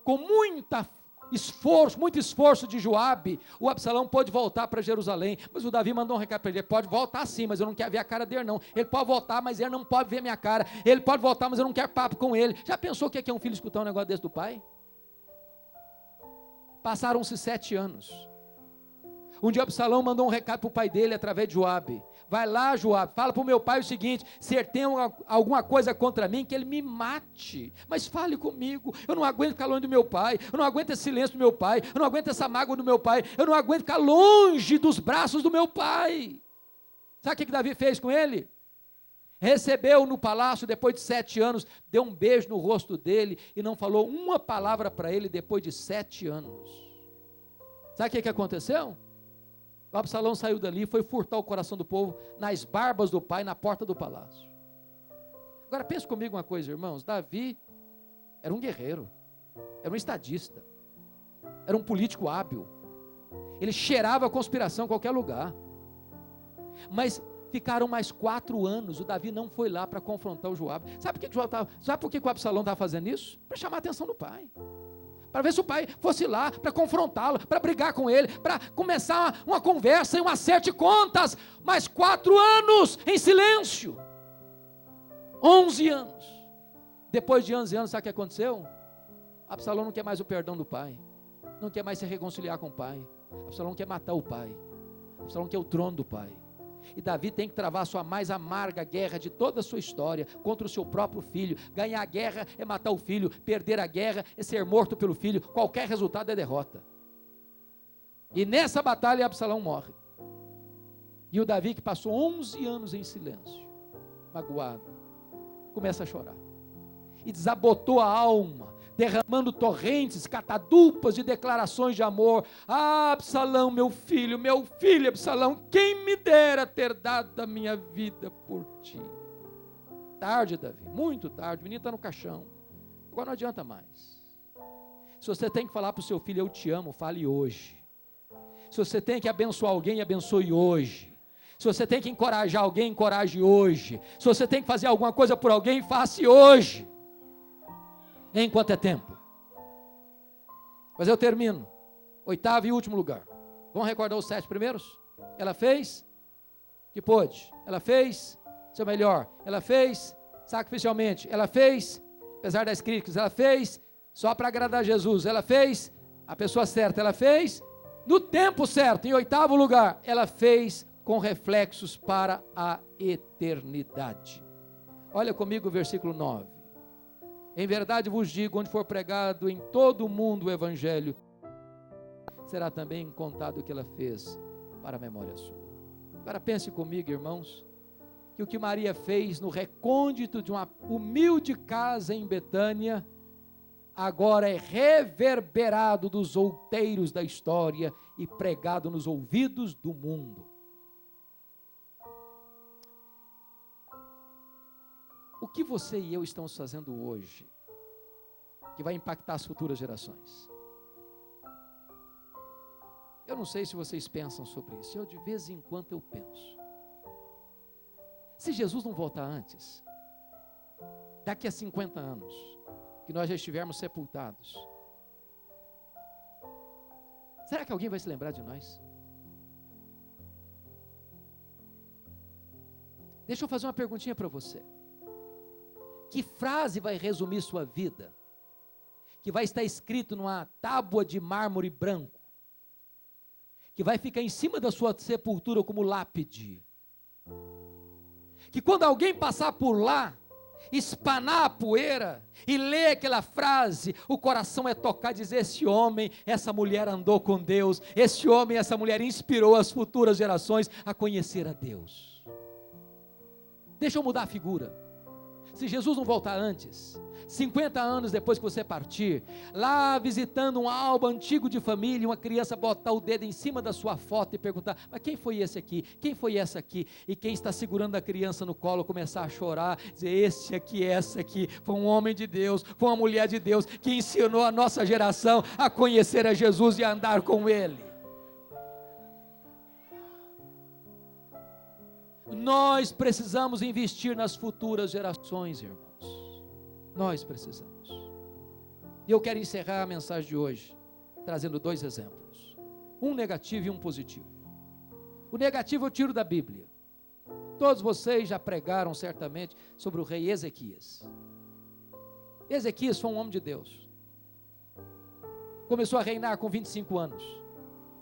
A: Com muita esforço, muito esforço de Joabe, o Absalão pôde voltar para Jerusalém, mas o Davi mandou um recado para ele: pode voltar sim, mas eu não quero ver a cara dele não. Ele pode voltar, mas ele não pode ver minha cara. Ele pode voltar, mas eu não quero papo com ele. Já pensou o que é um filho escutar um negócio desse do pai? Passaram-se 7 anos. Um dia Absalão mandou um recado para o pai dele através de Joabe: vai lá, Joabe, fala para o meu pai o seguinte: se ele tem alguma coisa contra mim, que ele me mate, mas fale comigo. Eu não aguento ficar longe do meu pai, eu não aguento esse silêncio do meu pai, eu não aguento essa mágoa do meu pai, eu não aguento ficar longe dos braços do meu pai. Sabe o que Davi fez com ele? Recebeu no palácio depois de 7 anos, deu um beijo no rosto dele e não falou uma palavra para ele depois de 7 anos. Sabe o que aconteceu? O Absalão saiu dali e foi furtar o coração do povo nas barbas do pai, na porta do palácio. Agora pense comigo uma coisa, irmãos: Davi era um guerreiro, era um estadista, era um político hábil, ele cheirava a conspiração em qualquer lugar, mas ficaram mais 4 anos, o Davi não foi lá para confrontar o Joabe. Sabe por que o Absalão estava fazendo isso? Para chamar a atenção do pai, para ver se o pai fosse lá para confrontá-lo, para brigar com ele, para começar uma conversa e um acerto de contas. Mais 4 anos em silêncio, 11 anos, depois de 11 anos, sabe o que aconteceu? Absalão não quer mais o perdão do pai, não quer mais se reconciliar com o pai, Absalão quer matar o pai, Absalão quer o trono do pai. E Davi tem que travar a sua mais amarga guerra de toda a sua história contra o seu próprio filho. Ganhar a guerra é matar o filho, perder a guerra é ser morto pelo filho, qualquer resultado é derrota. E nessa batalha Absalão morre. E o Davi, que passou 11 anos em silêncio, magoado, começa a chorar e desabotou a alma, derramando torrentes, catadupas de declarações de amor. Ah, Absalão, meu filho Absalão, quem me dera ter dado a minha vida por ti. Tarde, Davi, muito tarde, o menino está no caixão, agora não adianta mais. Se você tem que falar para o seu filho: eu te amo, fale hoje. Se você tem que abençoar alguém, abençoe hoje. Se você tem que encorajar alguém, encoraje hoje. Se você tem que fazer alguma coisa por alguém, faça hoje, enquanto é tempo. Mas eu termino, 8º e último lugar. Vamos recordar os 7 primeiros? Ela fez que pôde, ela fez seu melhor, ela fez sacrificialmente, ela fez, apesar das críticas, ela fez só para agradar Jesus, ela fez a pessoa certa, ela fez no tempo certo. Em 8º lugar, ela fez com reflexos para a eternidade. Olha comigo o versículo 9. Em verdade vos digo, onde for pregado em todo o mundo o evangelho, será também contado o que ela fez para a memória sua. Agora pense comigo, irmãos, que o que Maria fez no recôndito de uma humilde casa em Betânia, agora é reverberado dos outeiros da história e pregado nos ouvidos do mundo. O que você e eu estamos fazendo hoje, que vai impactar as futuras gerações? Eu não sei se vocês pensam sobre isso, eu de vez em quando eu penso. Se Jesus não voltar antes, daqui a 50 anos, que nós já estivermos sepultados, será que alguém vai se lembrar de nós? Deixa eu fazer uma perguntinha para você. Que frase vai resumir sua vida? Que vai estar escrito numa tábua de mármore branco? Que vai ficar em cima da sua sepultura como lápide? Que quando alguém passar por lá, espanar a poeira e ler aquela frase, o coração é tocar e dizer: esse homem, essa mulher andou com Deus, esse homem, essa mulher inspirou as futuras gerações a conhecer a Deus. Deixa eu mudar a figura. Se Jesus não voltar antes, 50 anos depois que você partir, lá visitando um álbum antigo de família, uma criança botar o dedo em cima da sua foto e perguntar: mas quem foi esse aqui? Quem foi essa aqui? E quem está segurando a criança no colo começar a chorar, dizer: esse aqui, essa aqui, foi um homem de Deus, foi uma mulher de Deus, que ensinou a nossa geração a conhecer a Jesus e a andar com Ele. Nós precisamos investir nas futuras gerações, irmãos. Nós precisamos. E eu quero encerrar a mensagem de hoje trazendo 2 exemplos. Um negativo e um positivo. O negativo eu tiro da Bíblia. Todos vocês já pregaram certamente sobre o rei Ezequias. Ezequias foi um homem de Deus. Começou a reinar com 25 anos.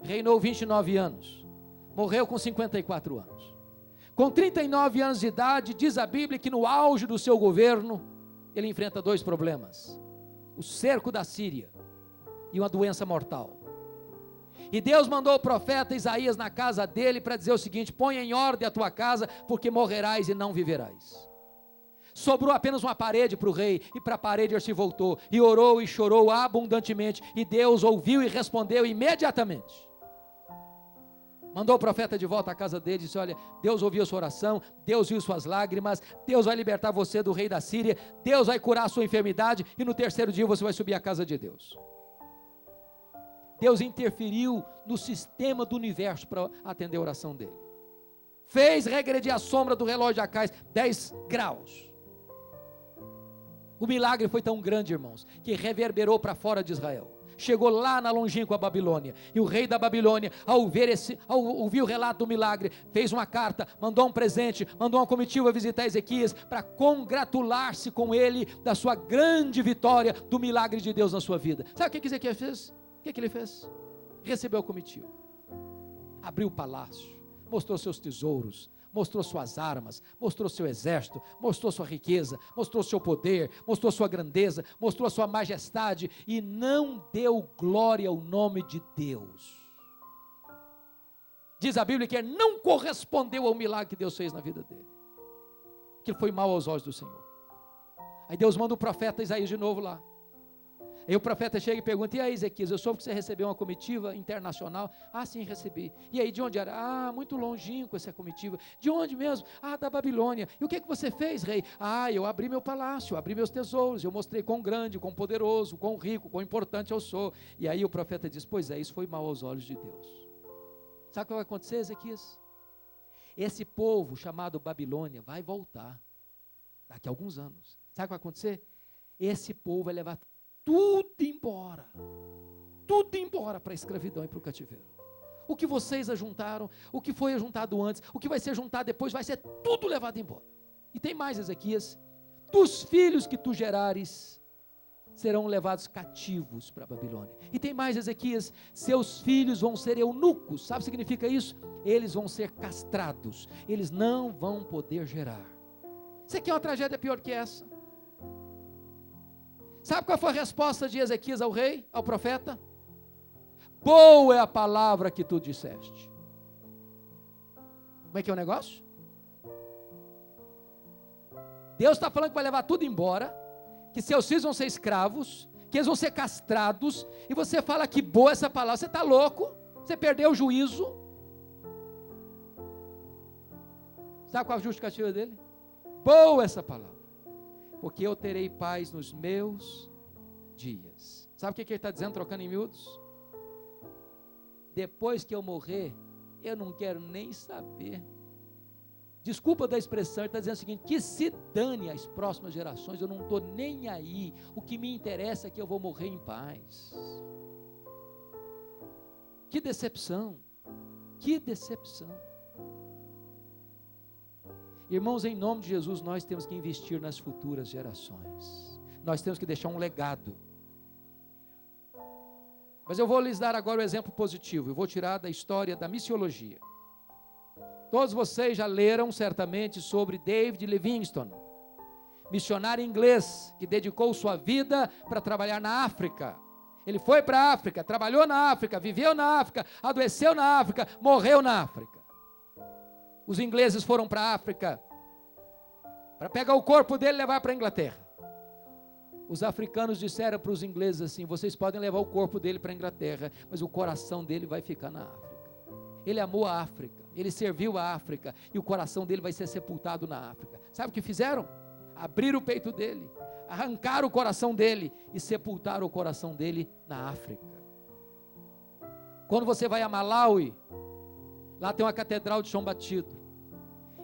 A: Reinou 29 anos. Morreu com 54 anos. Com 39 anos de idade, diz a Bíblia que no auge do seu governo, ele enfrenta 2 problemas. O cerco da Síria e uma doença mortal. E Deus mandou o profeta Isaías na casa dele para dizer o seguinte: ponha em ordem a tua casa, porque morrerás e não viverás. Sobrou apenas uma parede para o rei, e para a parede ele se voltou, e orou e chorou abundantemente, e Deus ouviu e respondeu imediatamente. Mandou o profeta de volta à casa dele e disse: olha, Deus ouviu a sua oração, Deus viu suas lágrimas, Deus vai libertar você do rei da Síria, Deus vai curar a sua enfermidade, e no 3º dia você vai subir à casa de Deus. Deus interferiu no sistema do universo para atender a oração dele. Fez regredir a sombra do relógio de Acais 10 graus. O milagre foi tão grande, irmãos, que reverberou para fora de Israel. Chegou lá na longínqua Babilônia, e o rei da Babilônia, ao ouvir o relato do milagre, fez uma carta, mandou um presente, mandou uma comitiva visitar Ezequias, para congratular-se com ele, da sua grande vitória, do milagre de Deus na sua vida. Sabe o que Ezequias fez? O que ele fez? Recebeu a comitiva, abriu o palácio, mostrou seus tesouros, mostrou suas armas, mostrou seu exército, mostrou sua riqueza, mostrou seu poder, mostrou sua grandeza, mostrou sua majestade, e não deu glória ao nome de Deus. Diz a Bíblia que ele não correspondeu ao milagre que Deus fez na vida dele, que ele foi mal aos olhos do Senhor. Aí Deus manda o profeta Isaías de novo lá. Aí o profeta chega e pergunta: e aí, Ezequias, eu soube que você recebeu uma comitiva internacional. Ah, sim, recebi. E aí, de onde era? Ah, muito longínquo essa comitiva. De onde mesmo? Ah, da Babilônia. E o que você fez, rei? Ah, eu abri meu palácio, abri meus tesouros, eu mostrei quão grande, quão poderoso, quão rico, quão importante eu sou. E aí o profeta diz: pois é, isso foi mal aos olhos de Deus. Sabe o que vai acontecer, Ezequias? Esse povo chamado Babilônia vai voltar daqui a alguns anos. Sabe o que vai acontecer? Esse povo vai levar tudo embora para a escravidão e para o cativeiro. O que vocês ajuntaram, o que foi ajuntado antes, o que vai ser juntado depois, vai ser tudo levado embora. E tem mais, Ezequias: dos filhos que tu gerares, serão levados cativos para a Babilônia. E tem mais, Ezequias: seus filhos vão ser eunucos. Sabe o que significa isso? Eles vão ser castrados, eles não vão poder gerar. Você quer uma tragédia pior que essa? Sabe qual foi a resposta de Ezequias ao rei, ao profeta? Boa é a palavra que tu disseste. Como é que é o negócio? Deus está falando que vai levar tudo embora, que seus filhos vão ser escravos, que eles vão ser castrados, e você fala que boa essa palavra. Você está louco? Você perdeu o juízo? Sabe qual a justificativa dele? Boa essa palavra, porque eu terei paz nos meus dias. Sabe o que ele está dizendo, trocando em miúdos? Depois que eu morrer, eu não quero nem saber. Desculpa da expressão, ele está dizendo o seguinte: que se dane as próximas gerações, eu não estou nem aí. O que me interessa é que eu vou morrer em paz. Que decepção, que decepção. Irmãos, em nome de Jesus, nós temos que investir nas futuras gerações. Nós temos que deixar um legado. Mas eu vou lhes dar agora o exemplo positivo. Eu vou tirar da história da missiologia. Todos vocês já leram certamente sobre David Livingstone, missionário inglês que dedicou sua vida para trabalhar na África. Ele foi para a África, trabalhou na África, viveu na África, adoeceu na África, morreu na África. Os ingleses foram para a África para pegar o corpo dele e levar para a Inglaterra. Os africanos disseram para os ingleses assim: vocês podem levar o corpo dele para a Inglaterra, mas o coração dele vai ficar na África. Ele amou a África, ele serviu a África, e o coração dele vai ser sepultado na África. Sabe o que fizeram? Abriram o peito dele, arrancaram o coração dele e sepultaram o coração dele na África. Quando você vai a Malawi, lá tem uma catedral de chão batido,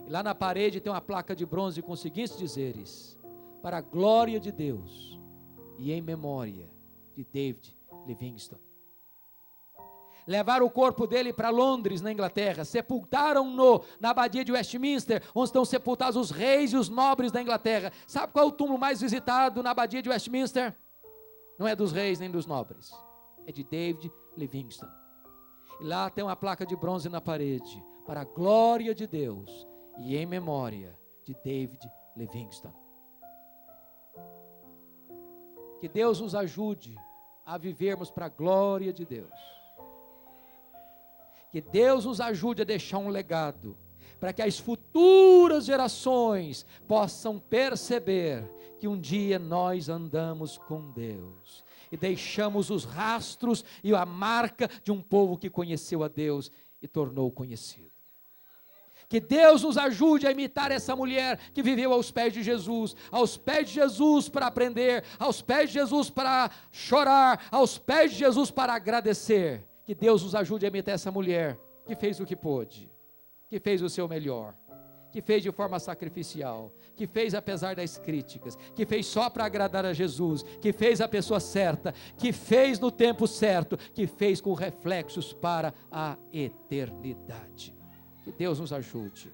A: e lá na parede tem uma placa de bronze com os seguintes dizeres: para a glória de Deus e em memória de David Livingstone. Levaram o corpo dele para Londres, na Inglaterra, sepultaram-no na abadia de Westminster, onde estão sepultados os reis e os nobres da Inglaterra. Sabe qual é o túmulo mais visitado na abadia de Westminster? Não é dos reis nem dos nobres, é de David Livingstone. E lá tem uma placa de bronze na parede, para a glória de Deus e em memória de David Livingstone. Que Deus nos ajude a vivermos para a glória de Deus. Que Deus nos ajude a deixar um legado, para que as futuras gerações possam perceber que um dia nós andamos com Deus, e deixamos os rastros e a marca de um povo que conheceu a Deus e tornou conhecido. Que Deus nos ajude a imitar essa mulher que viveu aos pés de Jesus para aprender, aos pés de Jesus para chorar, aos pés de Jesus para agradecer. Que Deus nos ajude a imitar essa mulher que fez o que pôde, que fez o seu melhor, que fez de forma sacrificial, que fez apesar das críticas, que fez só para agradar a Jesus, que fez a pessoa certa, que fez no tempo certo, que fez com reflexos para a eternidade. Que Deus nos ajude.